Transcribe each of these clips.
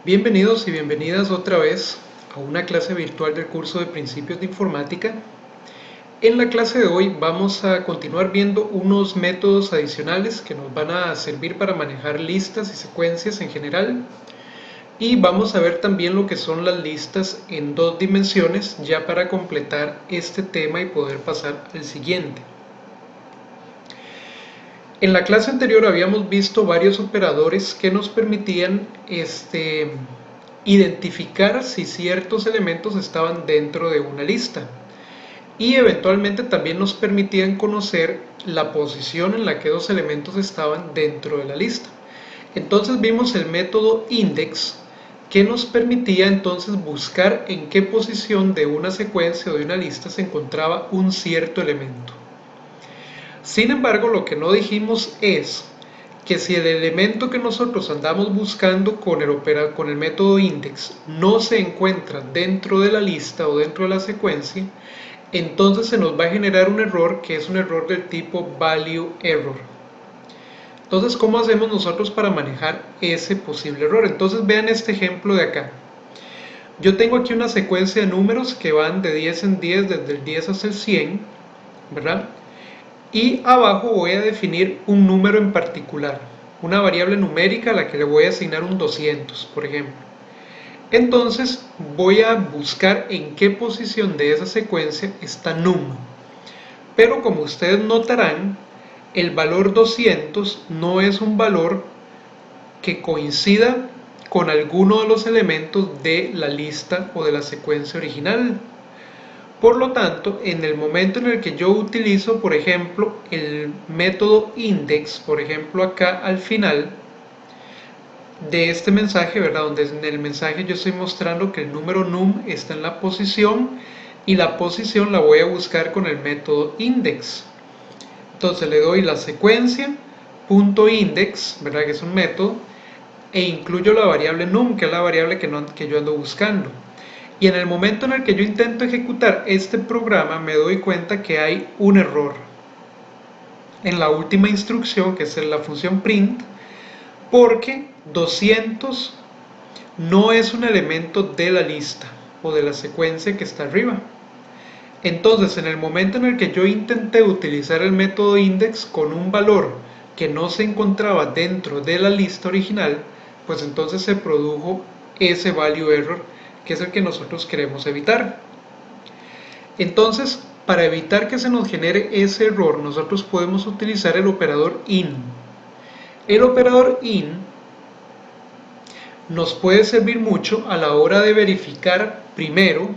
Bienvenidos y bienvenidas otra vez a una clase virtual del curso de Principios de Informática. En la clase de hoy vamos a continuar viendo unos métodos adicionales que nos van a servir para manejar listas y secuencias en general. Y vamos a ver también lo que son las listas en dos dimensiones ya para completar este tema y poder pasar al siguiente. En la clase anterior habíamos visto varios operadores que nos permitían identificar si ciertos elementos estaban dentro de una lista y eventualmente también nos permitían conocer la posición en la que dos elementos estaban dentro de la lista. Entonces vimos el método index que nos permitía entonces buscar en qué posición de una secuencia o de una lista se encontraba un cierto elemento. Sin embargo, lo que no dijimos es que si el elemento que nosotros andamos buscando con el método index no se encuentra dentro de la lista o dentro de la secuencia, entonces se nos va a generar un error que es un error del tipo value error. Entonces, ¿cómo hacemos nosotros para manejar ese posible error? Entonces vean este ejemplo de acá. Yo tengo aquí una secuencia de números que van de 10 en 10, desde el 10 hasta el 100, ¿verdad? Y abajo voy a definir un número en particular, una variable numérica a la que le voy a asignar un 200, por ejemplo. Entonces voy a buscar en qué posición de esa secuencia está num. Pero como ustedes notarán, el valor 200 no es un valor que coincida con alguno de los elementos de la lista o de la secuencia original. Por lo tanto, en el momento en el que yo utilizo, por ejemplo, el método index, por ejemplo acá al final de este mensaje, ¿verdad? Donde en el mensaje yo estoy mostrando que el número num está en la posición y la posición la voy a buscar con el método index. Entonces le doy la secuencia punto index, ¿verdad? Que es un método, e incluyo la variable num, que es la variable que yo ando buscando. Y en el momento en el que yo intento ejecutar este programa me doy cuenta que hay un error en la última instrucción, que es en la función print, porque 200 no es un elemento de la lista o de la secuencia que está arriba. Entonces, en el momento en el que yo intenté utilizar el método index con un valor que no se encontraba dentro de la lista original, pues entonces se produjo ese value error, que es el que nosotros queremos evitar. Entonces, para evitar que se nos genere ese error, nosotros podemos utilizar el operador in. El operador in nos puede servir mucho a la hora de verificar primero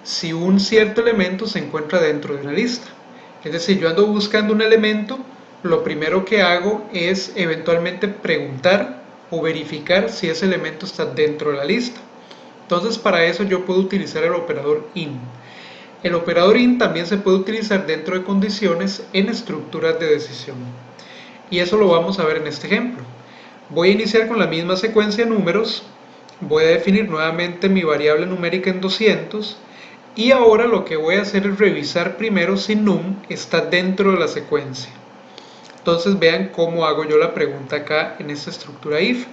si un cierto elemento se encuentra dentro de una lista. Es decir, yo ando buscando un elemento, lo primero que hago es eventualmente preguntar o verificar si ese elemento está dentro de la lista. Entonces, para eso yo puedo utilizar el operador in. El operador in también se puede utilizar dentro de condiciones en estructuras de decisión. Y eso lo vamos a ver en este ejemplo. Voy a iniciar con la misma secuencia de números, voy a definir nuevamente mi variable numérica en 200 y ahora lo que voy a hacer es revisar primero si num está dentro de la secuencia. Entonces vean cómo hago yo la pregunta acá en esta estructura if.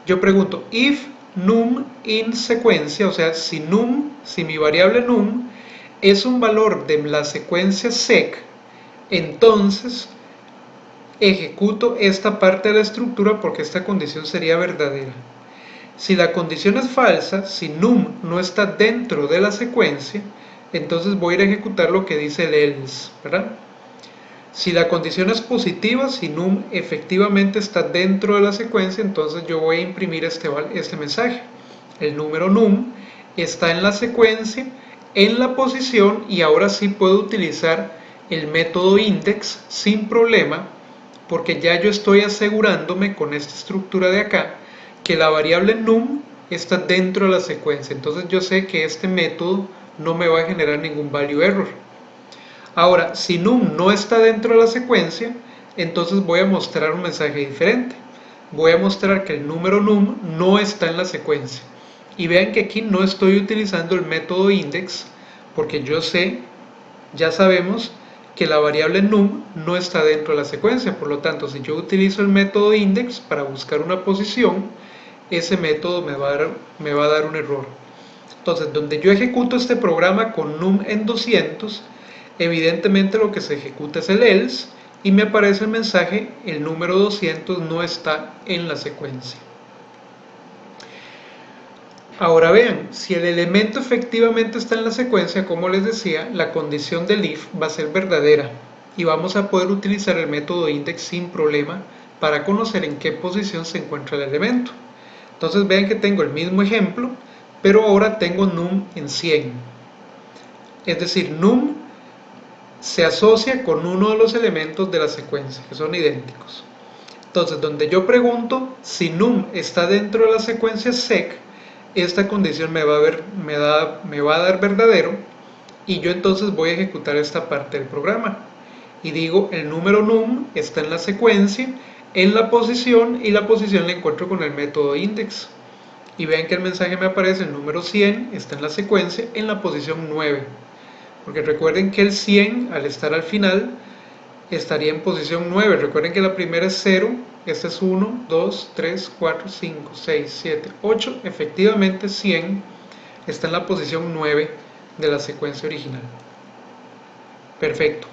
Yo pregunto if num in secuencia, o sea, si mi variable num es un valor de la secuencia sec, entonces ejecuto esta parte de la estructura porque esta condición sería verdadera. Si la condición es falsa, si num no está dentro de la secuencia, entonces voy a ir a ejecutar lo que dice el else, ¿verdad? Si la condición es positiva, si num efectivamente está dentro de la secuencia, entonces yo voy a imprimir este mensaje. El número num está en la secuencia, en la posición, y ahora sí puedo utilizar el método index sin problema, porque ya yo estoy asegurándome con esta estructura de acá que la variable num está dentro de la secuencia. Entonces yo sé que este método no me va a generar ningún value error. Ahora, si num no está dentro de la secuencia, entonces voy a mostrar un mensaje diferente. Voy a mostrar que el número num no está en la secuencia. Y vean que aquí no estoy utilizando el método index, porque yo sé, ya sabemos, que la variable num no está dentro de la secuencia. Por lo tanto, si yo utilizo el método index para buscar una posición, ese método me va a dar un error. Entonces, donde yo ejecuto este programa con num en 200, evidentemente lo que se ejecuta es el else y me aparece el mensaje: el número 200 no está en la secuencia. Ahora vean, si el elemento efectivamente está en la secuencia, como les decía, la condición del if va a ser verdadera y vamos a poder utilizar el método index sin problema para conocer en qué posición se encuentra el elemento. Entonces vean que tengo el mismo ejemplo, pero ahora tengo num en 100. Es decir, num se asocia con uno de los elementos de la secuencia, que son idénticos. Entonces, donde yo pregunto si num está dentro de la secuencia sec, esta condición me va a dar verdadero y yo entonces voy a ejecutar esta parte del programa. Y digo, el número num está en la secuencia, en la posición, y la posición la encuentro con el método index. Y vean que el mensaje me aparece: el número 100 está en la secuencia, en la posición 9. Porque recuerden que el 100, al estar al final, estaría en posición 9. Recuerden que la primera es 0, esta es 1, 2, 3, 4, 5, 6, 7, 8. Efectivamente 100 está en la posición 9 de la secuencia original. Perfecto.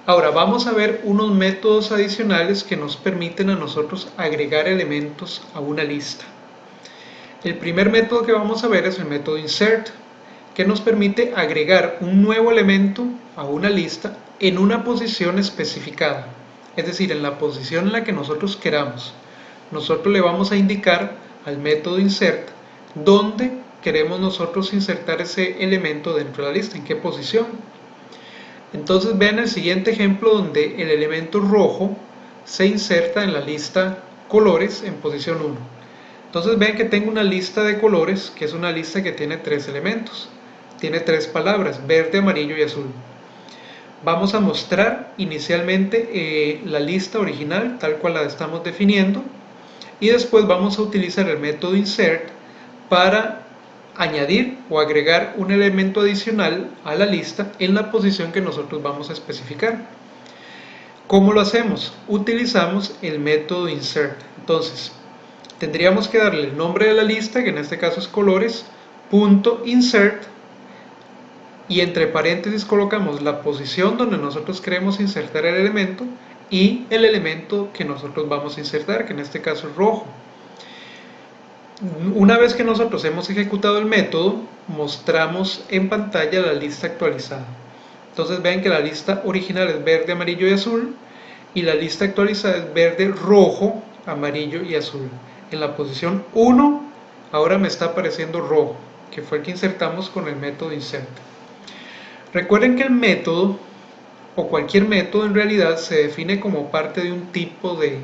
Ahora vamos a ver unos métodos adicionales que nos permiten a nosotros agregar elementos a una lista. El primer método que vamos a ver es el método insert, que nos permite agregar un nuevo elemento a una lista en una posición especificada, es decir, en la posición en la que nosotros queramos. Nosotros le vamos a indicar al método insert dónde queremos nosotros insertar ese elemento dentro de la lista, en qué posición. Entonces vean el siguiente ejemplo donde el elemento rojo se inserta en la lista colores en posición 1. Entonces vean que tengo una lista de colores, que es una lista que tiene 3 elementos. Tiene 3 palabras: verde, amarillo y azul. Vamos a mostrar inicialmente la lista original tal cual la estamos definiendo, y después vamos a utilizar el método insert para añadir o agregar un elemento adicional a la lista en la posición que nosotros vamos a especificar. ¿Cómo lo hacemos? Utilizamos el método insert. Entonces tendríamos que darle el nombre de la lista, que en este caso es colores, punto insert, y entre paréntesis colocamos la posición donde nosotros queremos insertar el elemento y el elemento que nosotros vamos a insertar, que en este caso es rojo. Una vez que nosotros hemos ejecutado el método, mostramos en pantalla la lista actualizada. Entonces vean que la lista original es verde, amarillo y azul, y la lista actualizada es verde, rojo, amarillo y azul. En la posición 1 ahora me está apareciendo rojo, que fue el que insertamos con el método insert. Recuerden que el método, o cualquier método en realidad, se define como parte de un tipo de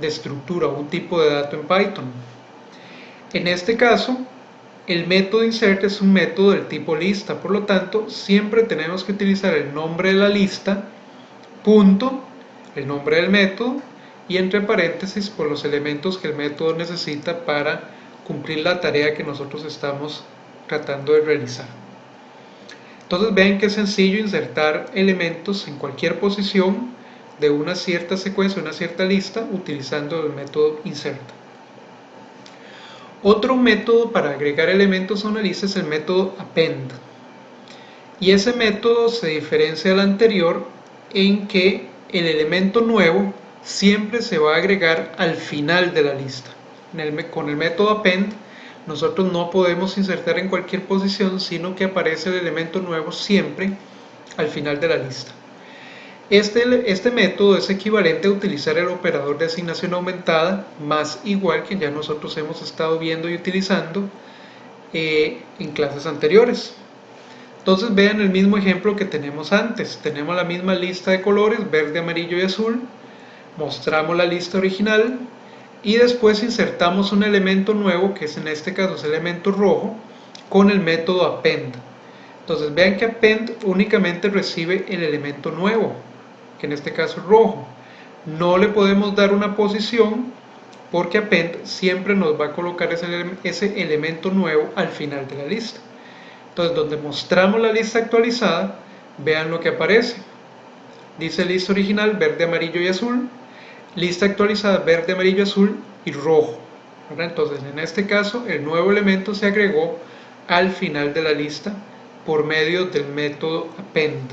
estructura o un tipo de dato en Python. En este caso, el método insert es un método del tipo lista, por lo tanto, siempre tenemos que utilizar el nombre de la lista, punto, el nombre del método, y entre paréntesis por los elementos que el método necesita para cumplir la tarea que nosotros estamos tratando de realizar. Entonces vean que es sencillo insertar elementos en cualquier posición de una cierta secuencia, una cierta lista, utilizando el método insert. Otro método para agregar elementos a una lista es el método append. Y ese método se diferencia del anterior en que el elemento nuevo siempre se va a agregar al final de la lista. Con el método append nosotros no podemos insertar en cualquier posición, sino que aparece el elemento nuevo siempre al final de la lista. Este método es equivalente a utilizar el operador de asignación aumentada más igual, que ya nosotros hemos estado viendo y utilizando en clases anteriores. Entonces vean el mismo ejemplo que tenemos antes. Tenemos la misma lista de colores, verde, amarillo y azul. Mostramos la lista original y después insertamos un elemento nuevo, que es en este caso es el elemento rojo, con el método append. Entonces vean que append únicamente recibe el elemento nuevo, que en este caso es rojo. No le podemos dar una posición porque append siempre nos va a colocar ese elemento nuevo al final de la lista. Entonces donde mostramos la lista actualizada, vean lo que aparece. Dice lista original verde, amarillo y azul. Lista actualizada verde, amarillo, azul y rojo. ¿verdad? Entonces en este caso el nuevo elemento se agregó al final de la lista por medio del método append.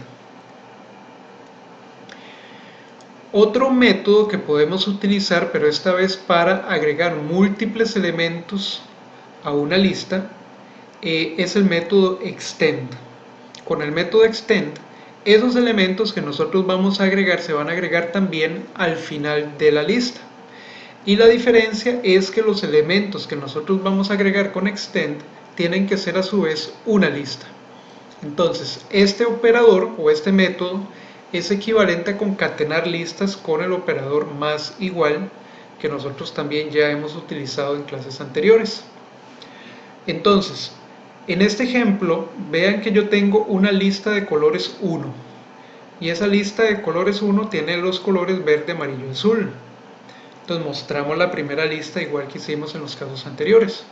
Otro método que podemos utilizar, pero esta vez para agregar múltiples elementos a una lista, es el método extend. Con el método extend, esos elementos que nosotros vamos a agregar se van a agregar también al final de la lista. Y la diferencia es que los elementos que nosotros vamos a agregar con extend tienen que ser a su vez una lista. Entonces, este operador o este método es equivalente a concatenar listas con el operador más igual, que nosotros también ya hemos utilizado en clases anteriores. Entonces, en este ejemplo, vean que yo tengo una lista de colores 1, y esa lista de colores 1 tiene los colores verde, amarillo y azul. Entonces mostramos la primera lista igual que hicimos en los casos anteriores.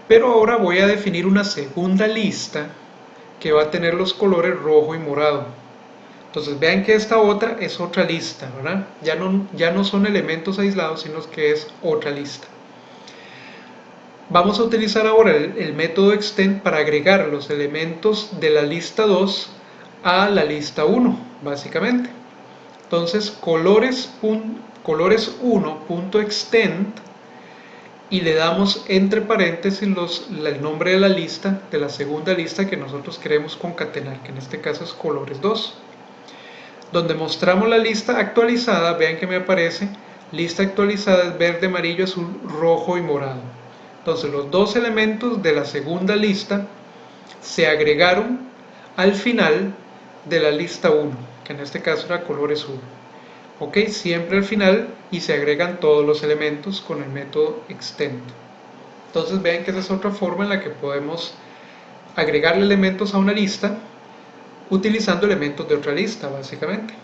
Pero ahora voy a definir una segunda lista que va a tener los colores rojo y morado. Entonces vean que esta otra es otra lista, ¿verdad? Ya no son elementos aislados, sino que es otra lista. Vamos a utilizar ahora el método extend para agregar los elementos de la lista 2 a la lista 1, básicamente. Entonces colores1.extend y le damos entre paréntesis el nombre de la lista, de la segunda lista que nosotros queremos concatenar, que en este caso es colores 2. Donde mostramos la lista actualizada, vean que me aparece lista actualizada es verde, amarillo, azul, rojo y morado. Entonces los dos elementos de la segunda lista se agregaron al final de la lista 1, que en este caso era colores 1. Ok, siempre al final, y se agregan todos los elementos con el método extend. Entonces vean que esa es otra forma en la que podemos agregarle elementos a una lista utilizando elementos de otra lista, básicamente.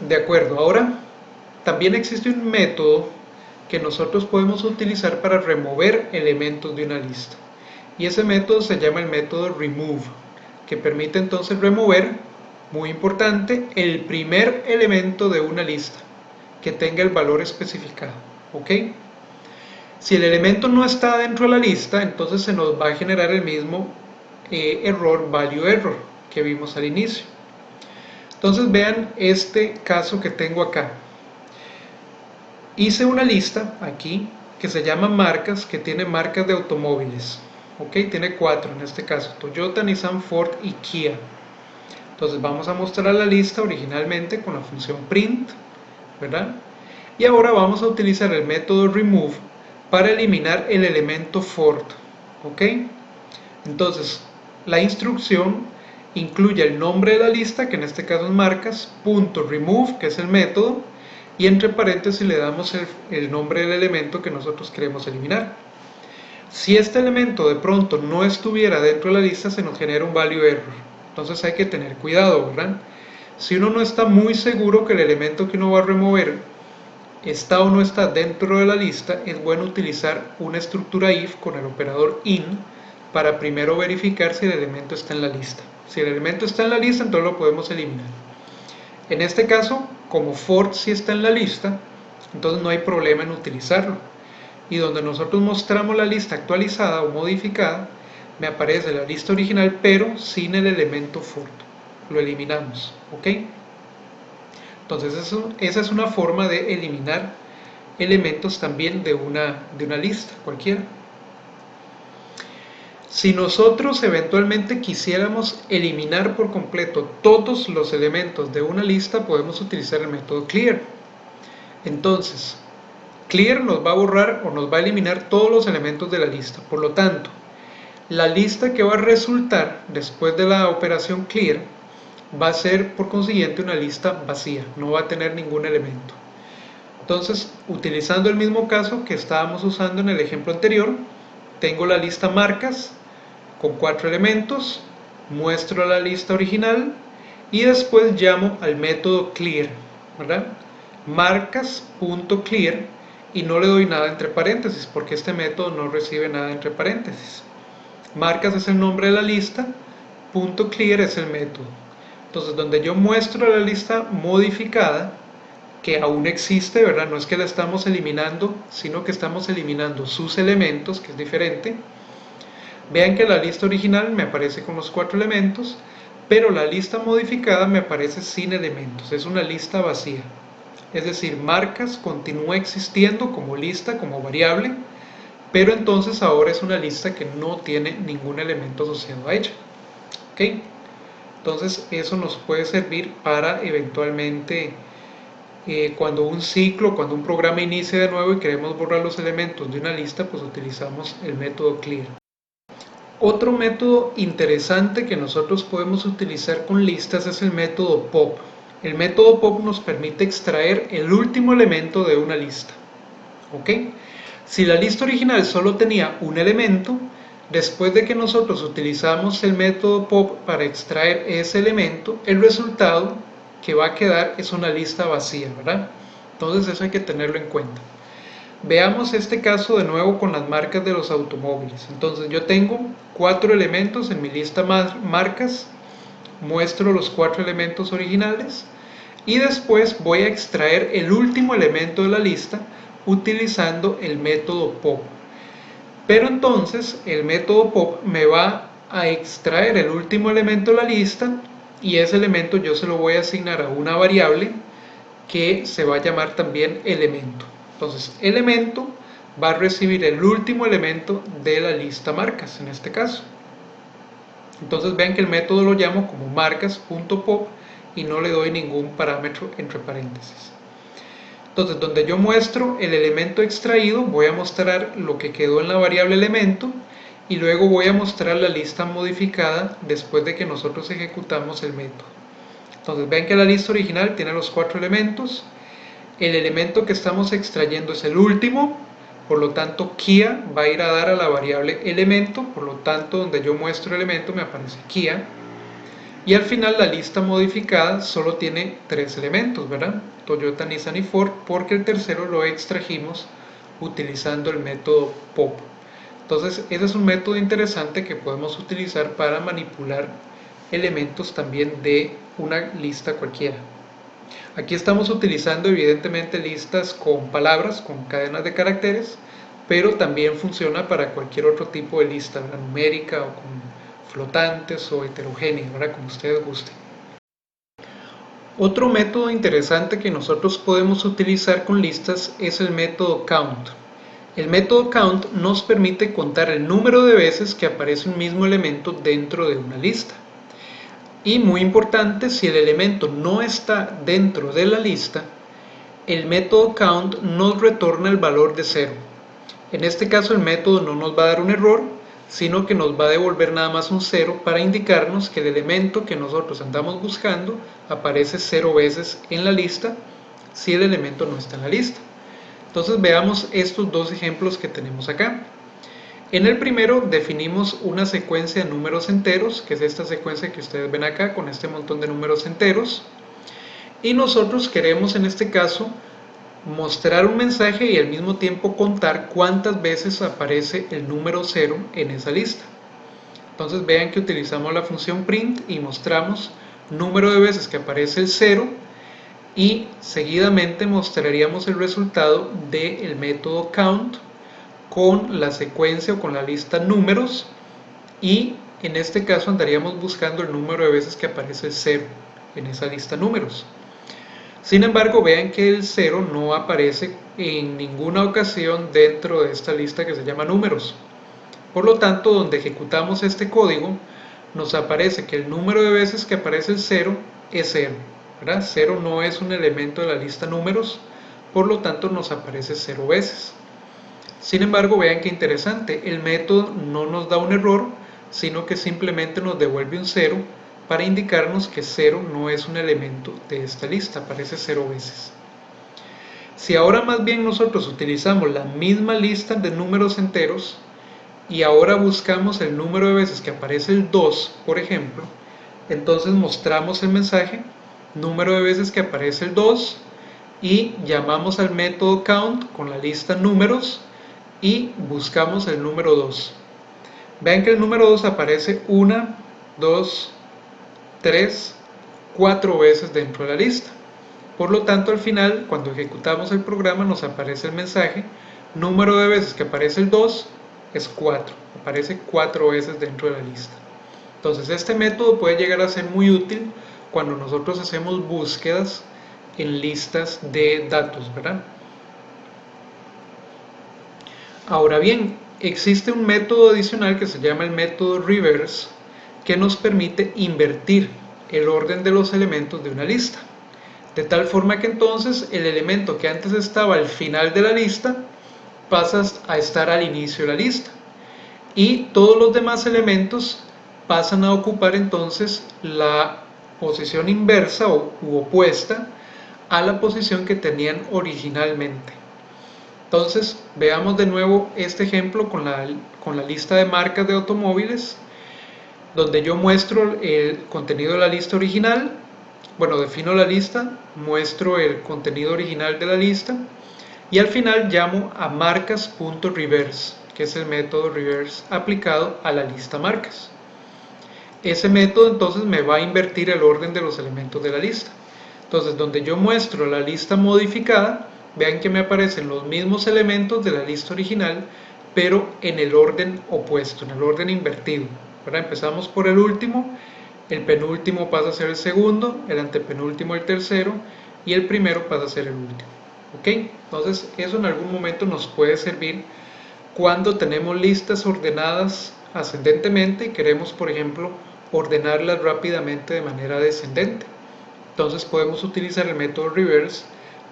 De acuerdo, ahora también existe un método que nosotros podemos utilizar para remover elementos de una lista, y ese método se llama el método remove, que permite entonces remover, muy importante, el primer elemento de una lista que tenga el valor especificado. ¿Ok? Si el elemento no está dentro de la lista, entonces se nos va a generar el mismo error, value error, que vimos al inicio. Entonces vean este caso que tengo acá. Hice una lista aquí que se llama marcas, que tiene marcas de automóviles. Ok, tiene 4 en este caso: Toyota, Nissan, Ford y Kia. Entonces vamos a mostrar la lista originalmente con la función print, ¿verdad? Y ahora vamos a utilizar el método remove para eliminar el elemento Ford. ¿Ok? Entonces la instrucción incluye el nombre de la lista, que en este caso es marcas, punto remove, que es el método, y entre paréntesis le damos el nombre del elemento que nosotros queremos eliminar. Si este elemento de pronto no estuviera dentro de la lista, se nos genera un value error. Entonces hay que tener cuidado, ¿verdad? Si uno no está muy seguro que el elemento que uno va a remover está o no está dentro de la lista, es bueno utilizar una estructura if con el operador in para primero verificar si el elemento está en la lista. Si el elemento está en la lista, entonces lo podemos eliminar. En este caso, como Ford sí está en la lista, entonces no hay problema en utilizarlo. Y donde nosotros mostramos la lista actualizada o modificada, me aparece la lista original pero sin el elemento Ford. Lo eliminamos. ¿Ok? Entonces esa es una forma de eliminar elementos también de una lista cualquiera. Si nosotros eventualmente quisiéramos eliminar por completo todos los elementos de una lista, podemos utilizar el método clear. Entonces, clear nos va a borrar o nos va a eliminar todos los elementos de la lista. Por lo tanto, la lista que va a resultar después de la operación clear va a ser por consiguiente una lista vacía, no va a tener ningún elemento. Entonces, utilizando el mismo caso que estábamos usando en el ejemplo anterior, tengo la lista marcas con 4 elementos, muestro la lista original y después llamo al método clear, ¿verdad? Marcas.clear, y no le doy nada entre paréntesis porque este método no recibe nada entre paréntesis. Marcas es el nombre de la lista, .clear es el método. Entonces donde yo muestro la lista modificada, que aún existe, ¿verdad? No es que la estamos eliminando, sino que estamos eliminando sus elementos, que es diferente. Vean que la lista original me aparece con los 4 elementos, pero la lista modificada me aparece sin elementos, es una lista vacía. Es decir, marcas continúa existiendo como lista, como variable, pero entonces ahora es una lista que no tiene ningún elemento asociado a ella. ¿Ok? Entonces eso nos puede servir para eventualmente cuando un ciclo, cuando un programa inicia de nuevo y queremos borrar los elementos de una lista, pues utilizamos el método clear. Otro método interesante que nosotros podemos utilizar con listas es el método pop. El método pop nos permite extraer el último elemento de una lista. ¿Ok? Si la lista original solo tenía un elemento, después de que nosotros utilizamos el método pop para extraer ese elemento, el resultado que va a quedar es una lista vacía, ¿verdad? Entonces eso hay que tenerlo en cuenta. Veamos este caso de nuevo con las marcas de los automóviles. Entonces yo tengo 4 elementos en mi lista marcas, muestro los 4 elementos originales y después voy a extraer el último elemento de la lista utilizando el método pop. Pero entonces el método pop me va a extraer el último elemento de la lista y ese elemento yo se lo voy a asignar a una variable que se va a llamar también elemento. Entonces, elemento va a recibir el último elemento de la lista marcas, en este caso. Entonces vean que el método lo llamo como marcas.pop y no le doy ningún parámetro entre paréntesis. Entonces, donde yo muestro el elemento extraído, voy a mostrar lo que quedó en la variable elemento y luego voy a mostrar la lista modificada después de que nosotros ejecutamos el método. Entonces vean que la lista original tiene los 4 elementos. El elemento que estamos extrayendo es el último, por lo tanto Kia va a ir a dar a la variable elemento, por lo tanto donde yo muestro elemento me aparece Kia. Y al final la lista modificada solo tiene 3 elementos, ¿verdad? Toyota, Nissan y Ford, porque el tercero lo extrajimos utilizando el método pop. Entonces ese es un método interesante que podemos utilizar para manipular elementos también de una lista cualquiera. Aquí estamos utilizando evidentemente listas con palabras, con cadenas de caracteres, pero también funciona para cualquier otro tipo de lista, ¿verdad? Numérica o con flotantes o heterogénea, ¿verdad? Como ustedes gusten. Otro método interesante que nosotros podemos utilizar con listas es el método count. El método count nos permite contar el número de veces que aparece un mismo elemento dentro de una lista. Y muy importante, si el elemento no está dentro de la lista, el método count nos retorna el valor de 0. En este caso el método no nos va a dar un error, sino que nos va a devolver nada más un 0 para indicarnos que el elemento que nosotros andamos buscando aparece 0 veces en la lista si el elemento no está en la lista. Entonces veamos estos dos ejemplos que tenemos acá. En el primero definimos una secuencia de números enteros, que es esta secuencia que ustedes ven acá con este montón de números enteros. Y nosotros queremos en este caso mostrar un mensaje y al mismo tiempo contar cuántas veces aparece el número 0 en esa lista. Entonces vean que utilizamos la función print y mostramos número de veces que aparece el 0 y seguidamente mostraríamos el resultado del método count con la secuencia o con la lista números y en este caso andaríamos buscando el número de veces que aparece el 0 en esa lista números. Sin embargo, vean que el 0 no aparece en ninguna ocasión dentro de esta lista que se llama números. Por lo tanto, donde ejecutamos este código, nos aparece que el número de veces que aparece el 0 es 0, ¿verdad? 0 no es un elemento de la lista números, por lo tanto nos aparece 0 veces. Sin embargo, vean qué interesante, el método no nos da un error, sino que simplemente nos devuelve un 0 para indicarnos que 0 no es un elemento de esta lista, aparece 0 veces. Si ahora más bien nosotros utilizamos la misma lista de números enteros y ahora buscamos el número de veces que aparece el 2, por ejemplo, entonces mostramos el mensaje, número de veces que aparece el 2 y llamamos al método count con la lista números y buscamos el número 2. Vean que el número 2 aparece 1, 2, 3, 4 veces dentro de la lista. Por lo tanto, al final, cuando ejecutamos el programa, nos aparece el mensaje, número de veces que aparece el 2 es 4, aparece 4 veces dentro de la lista. Entonces, este método puede llegar a ser muy útil cuando nosotros hacemos búsquedas en listas de datos, ¿verdad? Ahora bien, existe un método adicional que se llama el método reverse, que nos permite invertir el orden de los elementos de una lista. De tal forma que entonces el elemento que antes estaba al final de la lista pasa a estar al inicio de la lista. Y todos los demás elementos pasan a ocupar entonces la posición inversa u opuesta a la posición que tenían originalmente. Entonces veamos de nuevo este ejemplo con la lista de marcas de automóviles, donde yo muestro el contenido de la lista original. Bueno, defino la lista, muestro el contenido original de la lista y al final llamo a marcas.reverse, que es el método reverse aplicado a la lista marcas. Ese método entonces me va a invertir el orden de los elementos de la lista. Entonces, donde yo muestro la lista modificada, vean que me aparecen los mismos elementos de la lista original, pero en el orden opuesto, en el orden invertido. Ahora empezamos por el último, el penúltimo pasa a ser el segundo, el antepenúltimo el tercero y el primero pasa a ser el último. ¿Ok? Entonces, eso en algún momento nos puede servir cuando tenemos listas ordenadas ascendentemente y queremos, por ejemplo, ordenarlas rápidamente de manera descendente. Entonces podemos utilizar el método reverse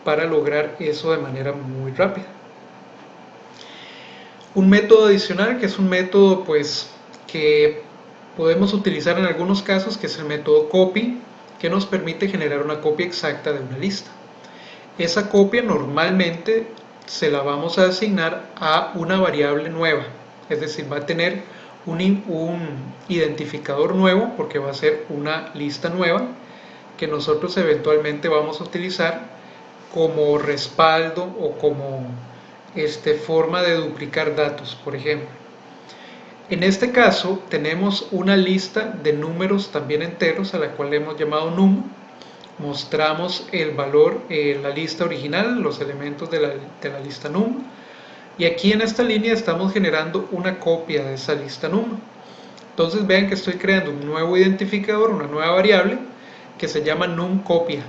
para lograr eso de manera muy rápida. Un método adicional, que es un método pues que podemos utilizar en algunos casos, que es el método copy, que nos permite generar una copia exacta de una lista. Esa copia normalmente se la vamos a asignar a una variable nueva, es decir, va a tener un identificador nuevo porque va a ser una lista nueva que nosotros eventualmente vamos a utilizar como respaldo o como forma de duplicar datos, por ejemplo. En este caso tenemos una lista de números también enteros a la cual hemos llamado num. Mostramos el valor en la lista original, los elementos de la lista num, y aquí en esta línea estamos generando una copia de esa lista num. Entonces vean que estoy creando un nuevo identificador, una nueva variable que se llama numCopia,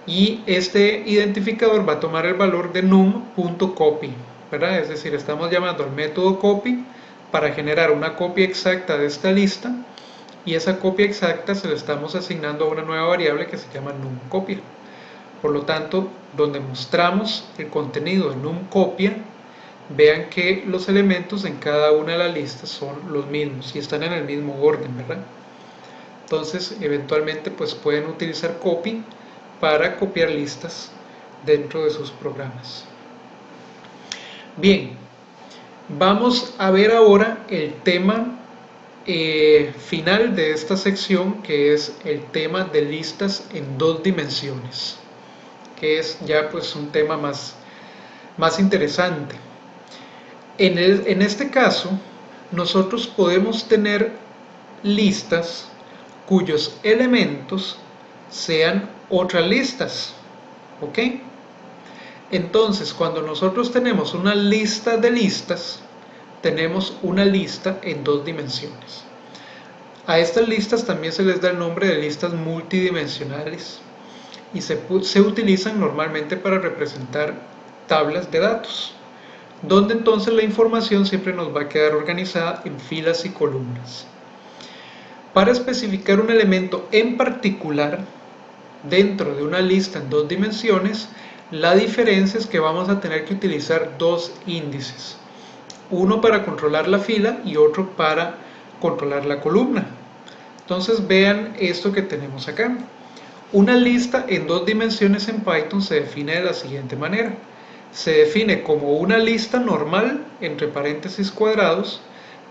y este identificador va a tomar el valor de num.copy, ¿verdad? Es decir, estamos llamando al método copy para generar una copia exacta de esta lista, y esa copia exacta se la estamos asignando a una nueva variable que se llama numCopia. Por lo tanto, donde mostramos el contenido de numCopia, vean que los elementos en cada una de las listas son los mismos y están en el mismo orden, ¿verdad? Entonces, eventualmente pues pueden utilizar copy para copiar listas dentro de sus programas. Bien, vamos a ver ahora el tema final de esta sección, que es el tema de listas en 2 dimensiones, que es ya pues un tema más interesante. En este caso, nosotros podemos tener listas cuyos elementos sean otras listas, ¿ok? Entonces, cuando nosotros tenemos una lista de listas, tenemos una lista en 2 dimensiones. A estas listas también se les da el nombre de listas multidimensionales y se utilizan normalmente para representar tablas de datos, donde entonces la información siempre nos va a quedar organizada en filas y columnas. Para especificar un elemento en particular dentro de una lista en 2 dimensiones, la diferencia es que vamos a tener que utilizar 2 índices, uno para controlar la fila y otro para controlar la columna. Entonces vean esto que tenemos acá. Una lista en 2 dimensiones en Python se define de la siguiente manera. Se define como una lista normal, entre paréntesis cuadrados,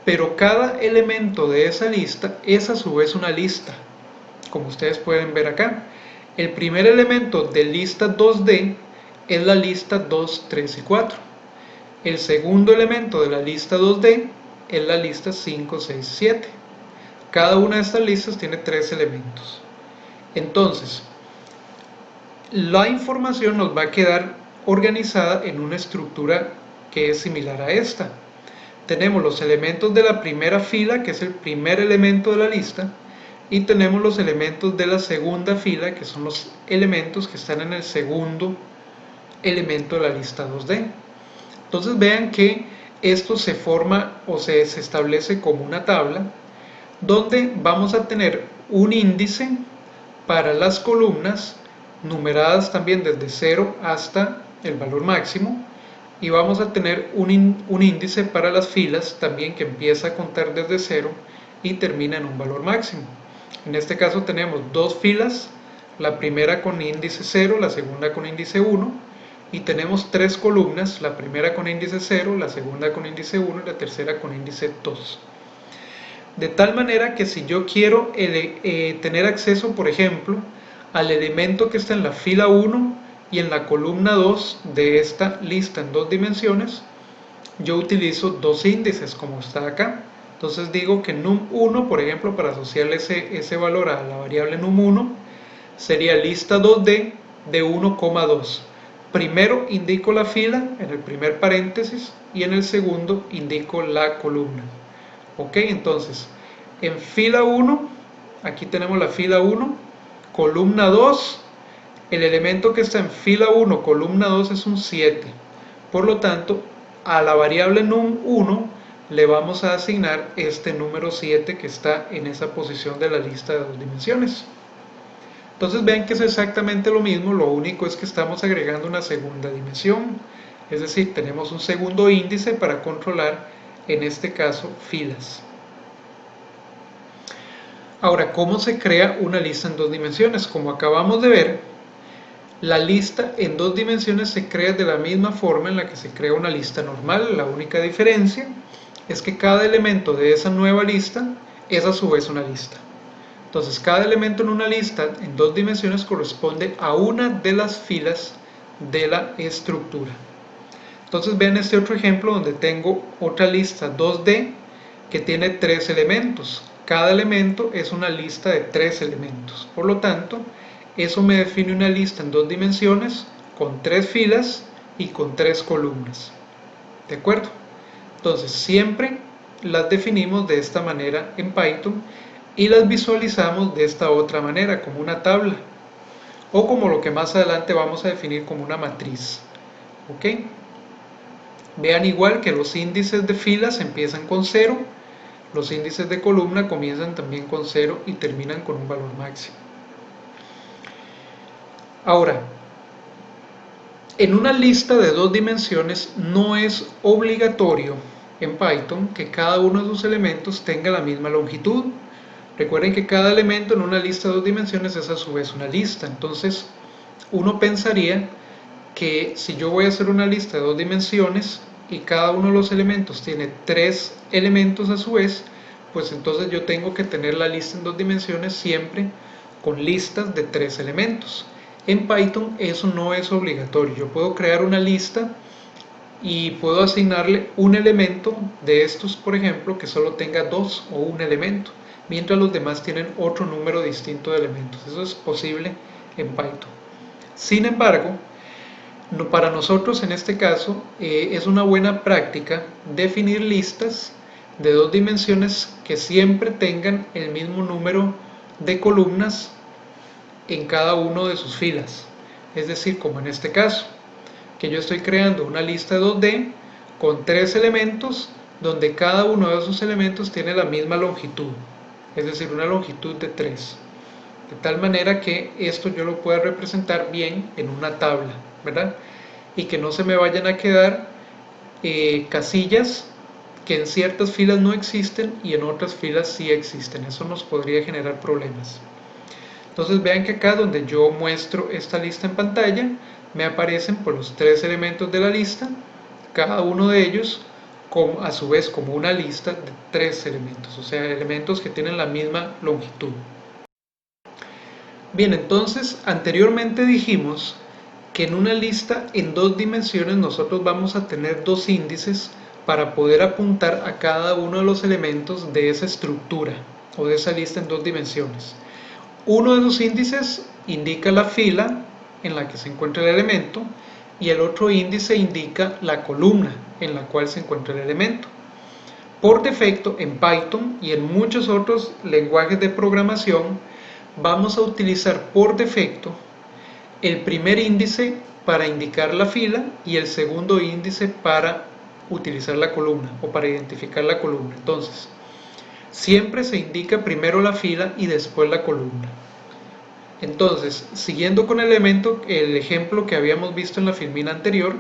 pero cada elemento de esa lista es a su vez una lista, como ustedes pueden ver acá. El primer elemento de lista 2D es la lista 2, 3 y 4. El segundo elemento de la lista 2D es la lista 5, 6 y 7. Cada una de estas listas tiene 3 elementos. Entonces, la información nos va a quedar organizada en una estructura que es similar a esta. Tenemos los elementos de la primera fila, que es el primer elemento de la lista, y tenemos los elementos de la segunda fila, que son los elementos que están en el segundo elemento de la lista 2D. Entonces vean que esto se forma o se establece como una tabla, donde vamos a tener un índice para las columnas, numeradas también desde 0 hasta el valor máximo, y vamos a tener un índice para las filas también que empieza a contar desde 0 y termina en un valor máximo. En este caso tenemos dos filas, la primera con índice 0, la segunda con índice 1, y tenemos tres columnas, la primera con índice 0, la segunda con índice 1 y la tercera con índice 2. De tal manera que si yo quiero tener acceso, por ejemplo, al elemento que está en la fila 1 y en la columna 2 de esta lista en dos dimensiones, yo utilizo dos índices como está acá. Entonces digo que num1, por ejemplo, para asociarle ese valor a la variable num1, sería lista 2D de 1,2. Primero indico la fila en el primer paréntesis y en el segundo indico la columna. Ok, entonces en fila 1, aquí tenemos la fila 1, columna 2, el elemento que está en fila 1, columna 2 es un 7. Por lo tanto, a la variable num1 le vamos a asignar este número 7 que está en esa posición de la lista de dos dimensiones. Entonces vean que es exactamente lo mismo, lo único es que estamos agregando una segunda dimensión. Es decir, tenemos un segundo índice para controlar, en este caso, filas. Ahora, ¿cómo se crea una lista en dos dimensiones? Como acabamos de ver, la lista en dos dimensiones se crea de la misma forma en la que se crea una lista normal. La única diferencia es que cada elemento de esa nueva lista es a su vez una lista. Entonces, cada elemento en una lista en dos dimensiones corresponde a una de las filas de la estructura. Entonces, vean este otro ejemplo donde tengo otra lista 2D que tiene tres elementos. Cada elemento es una lista de tres elementos. Por lo tanto, eso me define una lista en dos dimensiones con tres filas y con tres columnas. ¿De acuerdo? Entonces, siempre las definimos de esta manera en Python y las visualizamos de esta otra manera, como una tabla, o como lo que más adelante vamos a definir como una matriz. ¿Ok? Vean igual que los índices de filas empiezan con 0, los índices de columna comienzan también con 0 y terminan con un valor máximo. Ahora, en una lista de dos dimensiones no es obligatorio en Python que cada uno de sus elementos tenga la misma longitud. Recuerden que cada elemento en una lista de dos dimensiones es a su vez una lista. Entonces, uno pensaría que si yo voy a hacer una lista de dos dimensiones y cada uno de los elementos tiene tres elementos a su vez, pues entonces yo tengo que tener la lista en dos dimensiones siempre con listas de tres elementos. En Python eso no es obligatorio. Yo puedo crear una lista y puedo asignarle un elemento de estos, por ejemplo, que solo tenga dos o un elemento, mientras los demás tienen otro número distinto de elementos. Eso es posible en Python. Sin embargo, para nosotros en este caso es una buena práctica definir listas de dos dimensiones que siempre tengan el mismo número de columnas en cada uno de sus filas. Es decir, como en este caso, que yo estoy creando una lista 2D con tres elementos donde cada uno de esos elementos tiene la misma longitud, es decir, una longitud de 3. De tal manera que esto yo lo pueda representar bien en una tabla, ¿verdad? Y que no se me vayan a quedar casillas que en ciertas filas no existen y en otras filas sí existen. Eso nos podría generar problemas. Entonces vean que acá donde yo muestro esta lista en pantalla, me aparecen por los tres elementos de la lista, cada uno de ellos a su vez como una lista de tres elementos, o sea, elementos que tienen la misma longitud. Bien, entonces anteriormente dijimos que en una lista en dos dimensiones nosotros vamos a tener dos índices para poder apuntar a cada uno de los elementos de esa estructura o de esa lista en dos dimensiones. Uno de los índices indica la fila en la que se encuentra el elemento y el otro índice indica la columna en la cual se encuentra el elemento. Por defecto, en Python y en muchos otros lenguajes de programación, vamos a utilizar por defecto el primer índice para indicar la fila y el segundo índice para utilizar la columna o para identificar la columna. Entonces, siempre se indica primero la fila y después la columna. Entonces, siguiendo con el ejemplo que habíamos visto en la filmina anterior,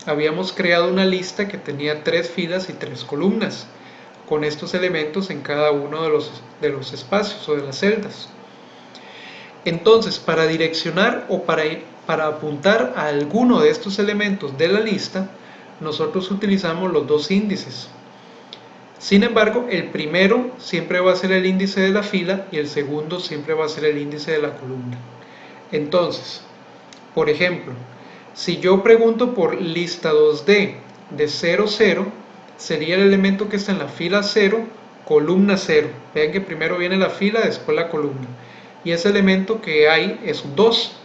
habíamos creado una lista que tenía 3 filas y 3 columnas, con estos elementos en cada uno de los espacios o de las celdas. Entonces, para direccionar o para apuntar a alguno de estos elementos de la lista, nosotros utilizamos los dos índices. Sin embargo, el primero siempre va a ser el índice de la fila y el segundo siempre va a ser el índice de la columna. Entonces, por ejemplo, si yo pregunto por lista 2D de 0, 0, sería el elemento que está en la fila 0, columna 0. Vean que primero viene la fila, después la columna. Y ese elemento que hay es un 2.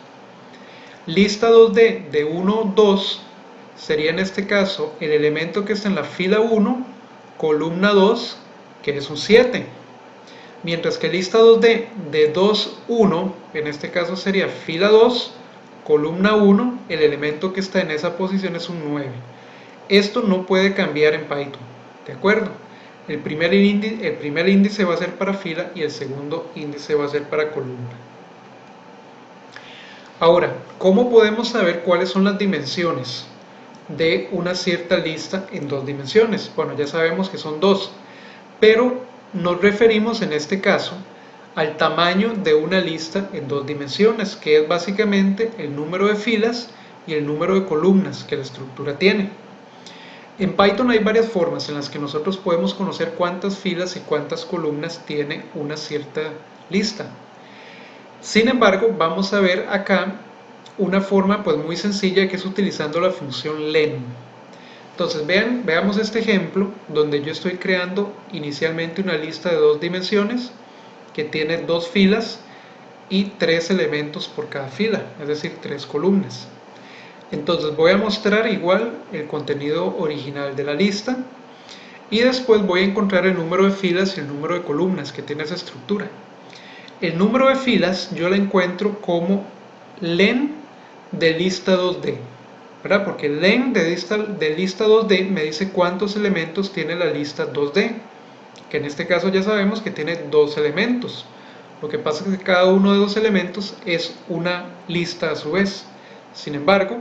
Lista 2D de 1, 2 sería en este caso el elemento que está en la fila 1, columna 2, que es un 7. Mientras que lista 2D de 2, 1, en este caso sería fila 2, columna 1, el elemento que está en esa posición es un 9. Esto no puede cambiar en Python, ¿de acuerdo? El primer índice va a ser para fila y el segundo índice va a ser para columna. Ahora, ¿cómo podemos saber cuáles son las dimensiones de una cierta lista en 2 dimensiones? Bueno, ya sabemos que son 2, pero nos referimos en este caso al tamaño de una lista en 2 dimensiones, que es básicamente el número de filas y el número de columnas que la estructura tiene. En Python hay varias formas en las que nosotros podemos conocer cuántas filas y cuántas columnas tiene una cierta lista. Sin embargo, vamos a ver acá una forma pues muy sencilla, que es utilizando la función len. Entonces veamos este ejemplo donde yo estoy creando inicialmente una lista de 2 dimensiones que tiene 2 filas y 3 elementos por cada fila, es decir, 3 columnas. Entonces voy a mostrar igual el contenido original de la lista y después voy a encontrar el número de filas y el número de columnas que tiene esa estructura. El número de filas yo la encuentro como len de lista 2D, ¿verdad? Porque len de lista 2D me dice cuántos elementos tiene la lista 2D, que en este caso ya sabemos que tiene 2 elementos. Lo que pasa es que cada uno de los elementos es una lista a su vez. Sin embargo,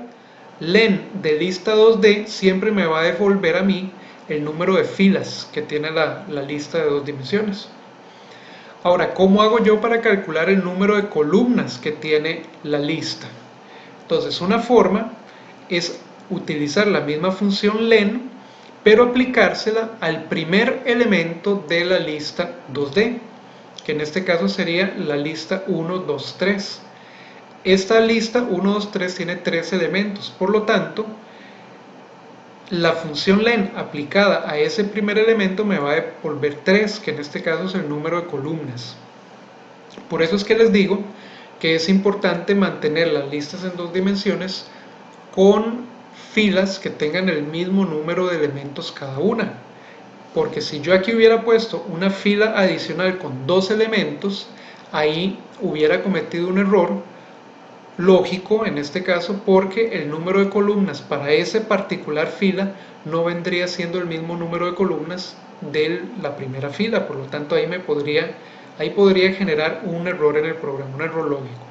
len de lista 2D siempre me va a devolver a mí el número de filas que tiene la lista de 2 dimensiones. Ahora, ¿cómo hago yo para calcular el número de columnas que tiene la lista? Entonces, una forma es utilizar la misma función len, pero aplicársela al primer elemento de la lista 2D, que en este caso sería la lista 1, 2, 3. Esta lista 1, 2, 3 tiene 3 elementos, por lo tanto, la función len aplicada a ese primer elemento me va a devolver 3, que en este caso es el número de columnas. Por eso es que les digo que es importante mantener las listas en 2 dimensiones con filas que tengan el mismo número de elementos cada una. Porque si yo aquí hubiera puesto una fila adicional con 2 elementos, ahí hubiera cometido un error lógico en este caso, porque el número de columnas para esa particular fila no vendría siendo el mismo número de columnas de la primera fila. Por lo tanto, ahí podría generar un error en el programa, un error lógico.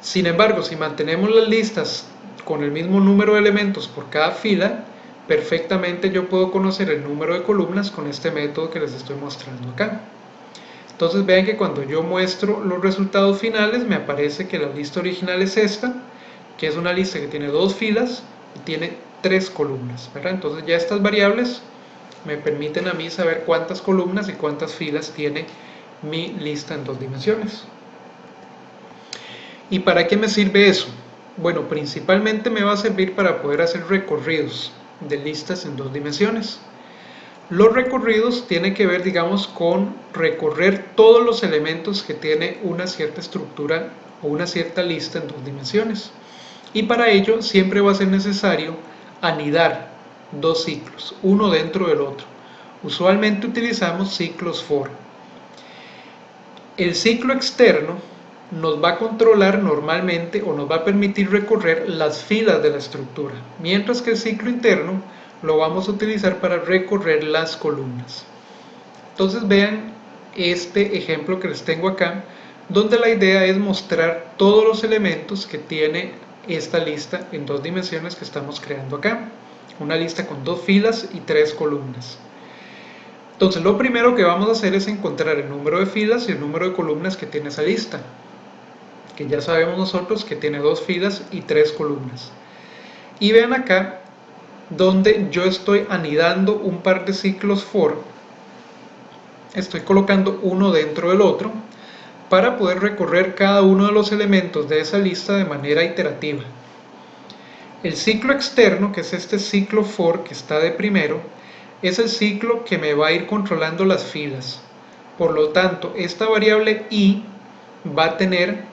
Sin embargo, si mantenemos las listas con el mismo número de elementos por cada fila, perfectamente yo puedo conocer el número de columnas con este método que les estoy mostrando acá. Entonces vean que cuando yo muestro los resultados finales me aparece que la lista original es esta, que es una lista que tiene 2 filas y tiene 3 columnas, ¿verdad? Entonces ya estas variables me permiten a mí saber cuántas columnas y cuántas filas tiene mi lista en 2 dimensiones. ¿Y para qué me sirve eso? Bueno, principalmente me va a servir para poder hacer recorridos de listas en 2 dimensiones. Los recorridos tienen que ver, digamos, con recorrer todos los elementos que tiene una cierta estructura o una cierta lista en 2 dimensiones. Y para ello siempre va a ser necesario anidar dos ciclos, uno dentro del otro. Usualmente utilizamos ciclos for. El ciclo externo nos va a controlar normalmente o nos va a permitir recorrer las filas de la estructura, mientras que el ciclo interno lo vamos a utilizar para recorrer las columnas. Entonces vean este ejemplo que les tengo acá, donde la idea es mostrar todos los elementos que tiene esta lista en 2 dimensiones que estamos creando acá. Una lista con 2 filas y 3 columnas. Entonces lo primero que vamos a hacer es encontrar el número de filas y el número de columnas que tiene esa lista, que ya sabemos nosotros que tiene 2 filas y 3 columnas. Y vean acá donde yo estoy anidando un par de ciclos for, estoy colocando uno dentro del otro para poder recorrer cada uno de los elementos de esa lista de manera iterativa. El ciclo externo, que es este ciclo for que está de primero, es el ciclo que me va a ir controlando las filas. Por lo tanto, esta variable i va a tener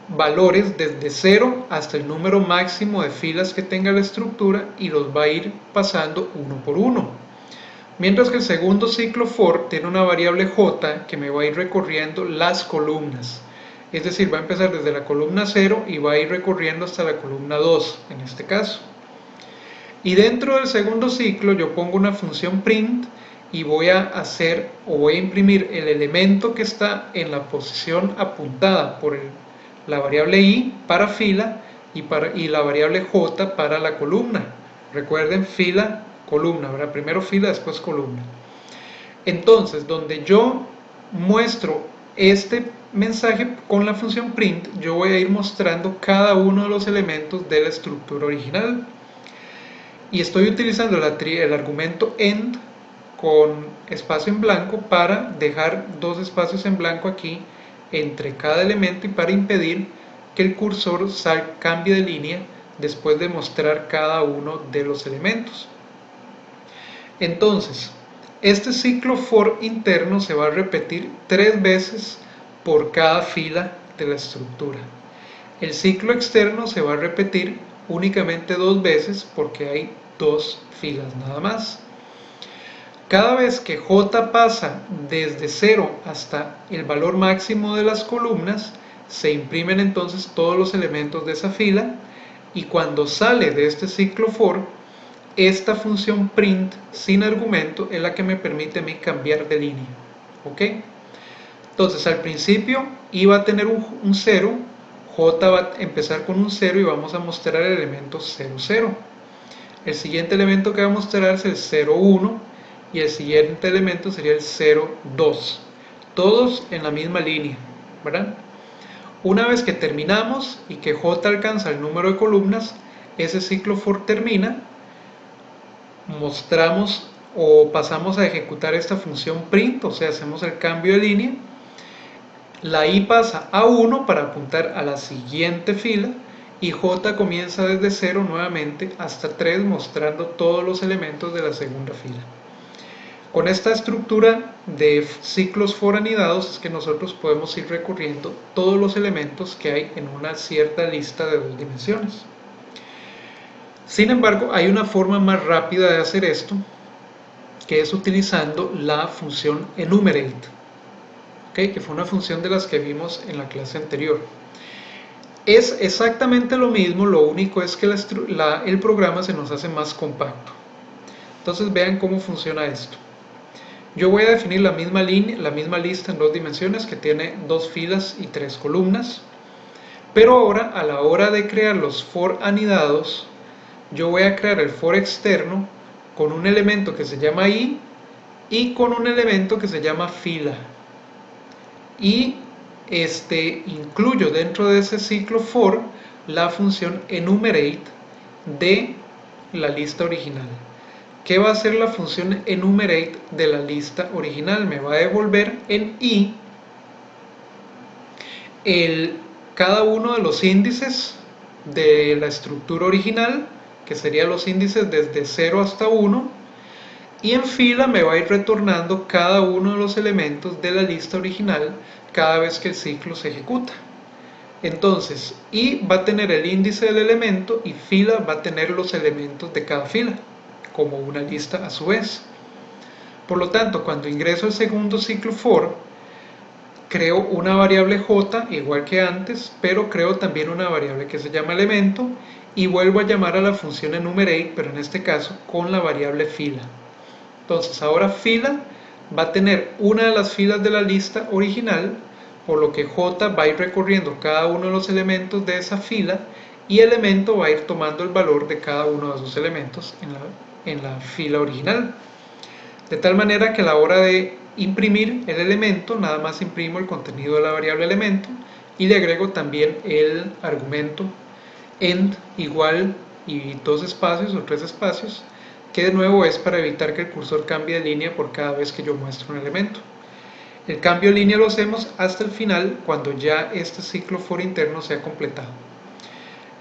valores desde 0 hasta el número máximo de filas que tenga la estructura y los va a ir pasando uno por uno. Mientras que el segundo ciclo for tiene una variable j que me va a ir recorriendo las columnas. Es decir, va a empezar desde la columna 0 y va a ir recorriendo hasta la columna 2 en este caso. Y dentro del segundo ciclo yo pongo una función print y voy a hacer o voy a imprimir el elemento que está en la posición apuntada por la variable i para fila y la variable j para la columna. Recuerden, fila, columna, ¿verdad? Primero fila, después columna. Entonces, donde yo muestro este mensaje con la función print, yo voy a ir mostrando cada uno de los elementos de la estructura original. Y estoy utilizando el argumento end con espacio en blanco para dejar 2 espacios en blanco aquí entre cada elemento y para impedir que el cursor cambie de línea después de mostrar cada uno de los elementos. Entonces, este ciclo for interno se va a repetir 3 veces por cada fila de la estructura. El ciclo externo se va a repetir únicamente 2 veces porque hay 2 filas nada más. Cada vez que j pasa desde 0 hasta el valor máximo de las columnas, se imprimen entonces todos los elementos de esa fila, y cuando sale de este ciclo for, esta función print sin argumento es la que me permite a mí cambiar de línea. ¿Ok? Entonces al principio iba a tener un 0, j va a empezar con un 0 y vamos a mostrar el elemento 0, 0. El siguiente elemento que va a mostrar es el 0, 1 y el siguiente elemento sería el 0, 2. Todos en la misma línea, ¿verdad? Una vez que terminamos y que j alcanza el número de columnas, ese ciclo for termina, mostramos o pasamos a ejecutar esta función print, o sea, hacemos el cambio de línea. La i pasa a 1 para apuntar a la siguiente fila y j comienza desde 0 nuevamente hasta 3 mostrando todos los elementos de la segunda fila. Con esta estructura de ciclos for anidados es que nosotros podemos ir recorriendo todos los elementos que hay en una cierta lista de 2 dimensiones. Sin embargo, hay una forma más rápida de hacer esto, que es utilizando la función enumerate, ¿okay? Que fue una función de las que vimos en la clase anterior. Es exactamente lo mismo, lo único es que el programa se nos hace más compacto. Entonces vean cómo funciona esto. Yo voy a definir la misma lista en 2 dimensiones que tiene 2 filas y 3 columnas, pero ahora a la hora de crear los for anidados, yo voy a crear el for externo con un elemento que se llama i y con un elemento que se llama fila. Y incluyo dentro de ese ciclo for la función enumerate de la lista original. ¿Qué va a hacer la función enumerate de la lista original? Me va a devolver en i cada uno de los índices de la estructura original, que serían los índices desde 0 hasta 1, y en fila me va a ir retornando cada uno de los elementos de la lista original cada vez que el ciclo se ejecuta. Entonces, y va a tener el índice del elemento y fila va a tener los elementos de cada fila, como una lista a su vez. Por lo tanto, cuando ingreso al segundo ciclo for, creo una variable j igual que antes, pero creo también una variable que se llama elemento y vuelvo a llamar a la función enumerate, pero en este caso con la variable fila. Entonces ahora fila va a tener una de las filas de la lista original, por lo que j va a ir recorriendo cada uno de los elementos de esa fila y elemento va a ir tomando el valor de cada uno de esos elementos en la fila original. De tal manera que a la hora de imprimir el elemento, nada más imprimo el contenido de la variable elemento y le agrego también el argumento end igual y 2 espacios o 3 espacios, que de nuevo es para evitar que el cursor cambie de línea por cada vez que yo muestro un elemento. El cambio de línea lo hacemos hasta el final, cuando ya este ciclo for interno se ha completado.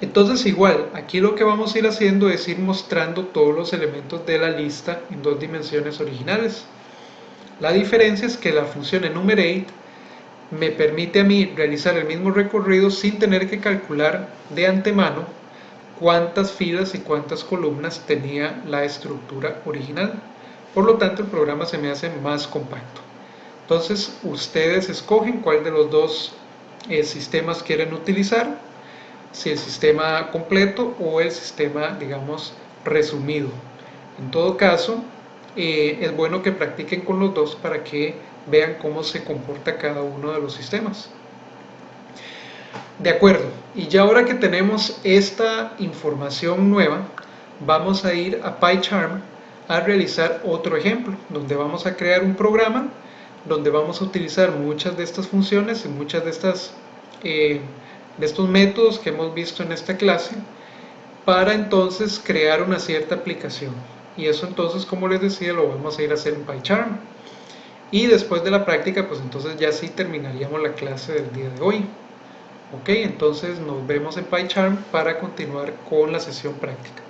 Entonces igual, aquí lo que vamos a ir haciendo es ir mostrando todos los elementos de la lista en 2 dimensiones originales. La diferencia es que la función enumerate me permite a mí realizar el mismo recorrido sin tener que calcular de antemano cuántas filas y cuántas columnas tenía la estructura original. Por lo tanto, el programa se me hace más compacto. Entonces, ustedes escogen cuál de los dos sistemas quieren utilizar, si el sistema completo o el sistema, digamos, resumido. En todo caso, es bueno que practiquen con los dos para que vean cómo se comporta cada uno de los sistemas. De acuerdo, y ya ahora que tenemos esta información nueva, vamos a ir a PyCharm a realizar otro ejemplo, donde vamos a crear un programa, donde vamos a utilizar muchas de estas funciones y muchas de estos métodos que hemos visto en esta clase, para entonces crear una cierta aplicación. Y eso entonces, como les decía, lo vamos a ir a hacer en PyCharm. Y después de la práctica, pues entonces ya sí terminaríamos la clase del día de hoy. Ok, entonces nos vemos en PyCharm para continuar con la sesión práctica.